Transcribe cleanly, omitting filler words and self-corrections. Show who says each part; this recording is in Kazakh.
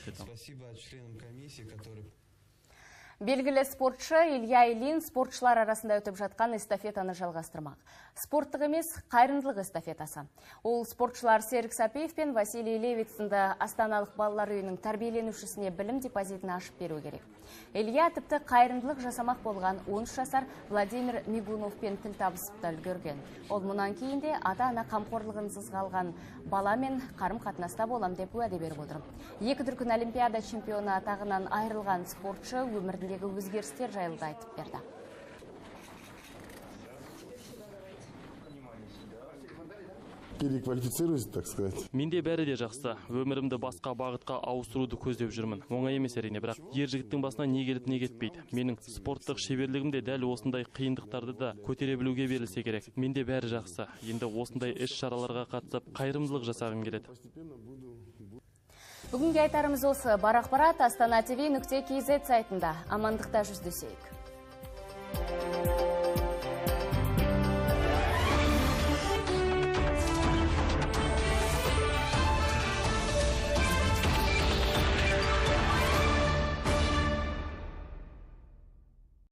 Speaker 1: этому.
Speaker 2: Спасибо членам комиссии, которые...
Speaker 3: Белгілі спортшы Илья Ильин спортшылар арасында өтіп жатқан эстафетаны жалғастырмақ. Спорттық емес, қайырымдылық эстафетасы. Ол спортшылар Серік Сапиев пен Василий Левит сынды астаналық балалар үйінің тәрбиеленушісіне білім депозитін ашып беру керек. Илья тіпті қайырымдылық жасамақ болған 13 жасар Владимир Мигуновпен тіл табысып та үлгерген. Ол мұнан кейін де ата-ана қамқорлығынсыз қалған баламен қарым-қатынаста болам деп уәде беріп отыр. 2 дүркін Олимпиада чемпионы атағынан айырылған спортшы өміріндегі өзгерістер жайлы да айтып берді.
Speaker 4: Переквалифицируюсь, так сказать.
Speaker 1: Менде бәрі де жақсы. Өмірімді басқа бағытқа ауыстыруды көздеп жүрмін. Оңай емес әрине, бірақ ер жігіттің басына не келіп не кетпейді. Менің спорттық шеберлігім де дәл осындай қиындықтарды да көтере білуге берілсе керек. Менде бәрі жақсы. Енді осындай іс-шараларға қатысып, қайырымдылық жасағым келеді.
Speaker 3: Бүгінге айтарымыз осы. Бар ақпарат астана tv.kz сайтында. Амандықта жүздесейік.